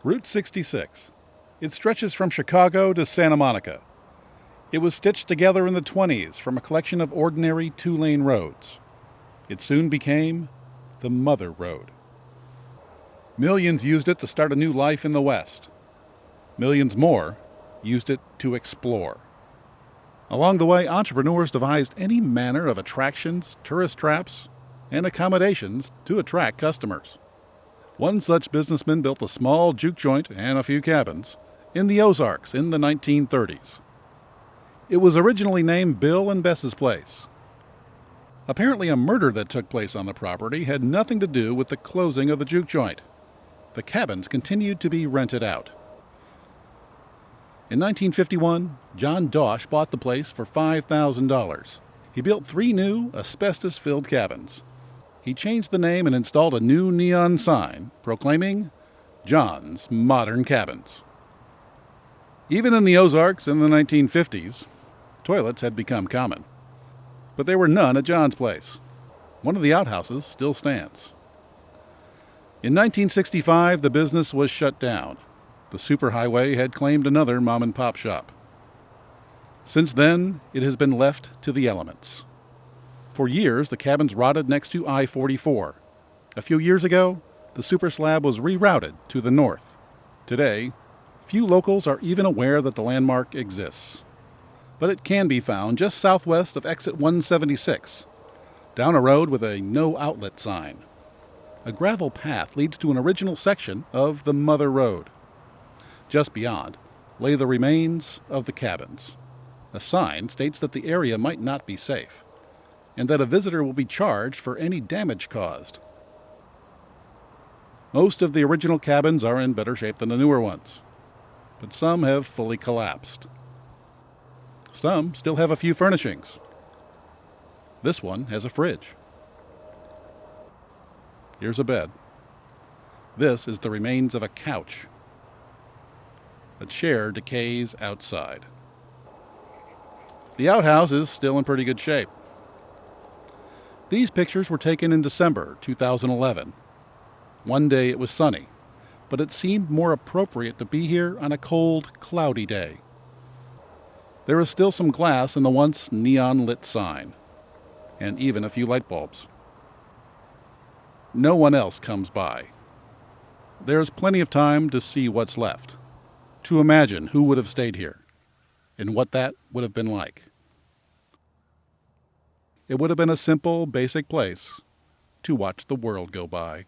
Route 66. It stretches from Chicago to Santa Monica. It was stitched together in the 20s from a collection of ordinary two-lane roads. It soon became the Mother Road. Millions used it to start a new life in the West. Millions more used it to explore. Along the way, entrepreneurs devised any manner of attractions, tourist traps, and accommodations to attract customers. One such businessman built a small juke joint and a few cabins in the Ozarks in the 1930s. It was originally named Bill and Bess's Place. Apparently, a murder that took place on the property had nothing to do with the closing of the juke joint. The cabins continued to be rented out. In 1951, John Dosh bought the place for $5,000. He built 3 new, asbestos-filled cabins. He changed the name and installed a new neon sign proclaiming John's Modern Cabins. Even in the Ozarks in the 1950s, toilets had become common. But there were none at John's place. One of the outhouses still stands. In 1965, the business was shut down. The superhighway had claimed another mom-and-pop shop. Since then, it has been left to the elements. For years, the cabins rotted next to I-44. A few years ago, the super slab was rerouted to the north. Today, few locals are even aware that the landmark exists. But it can be found just southwest of exit 176, down a road with a no outlet sign. A gravel path leads to an original section of the Mother Road. Just beyond lay the remains of the cabins. A sign states that the area might not be safe, and that a visitor will be charged for any damage caused. Most of the original cabins are in better shape than the newer ones, but some have fully collapsed. Some still have a few furnishings. This one has a fridge. Here's a bed. This is the remains of a couch. A chair decays outside. The outhouse is still in pretty good shape. These pictures were taken in December 2011. One day it was sunny, but it seemed more appropriate to be here on a cold, cloudy day. There is still some glass in the once neon-lit sign, and even a few light bulbs. No one else comes by. There's plenty of time to see what's left, to imagine who would have stayed here, and what that would have been like. It would have been a simple, basic place to watch the world go by.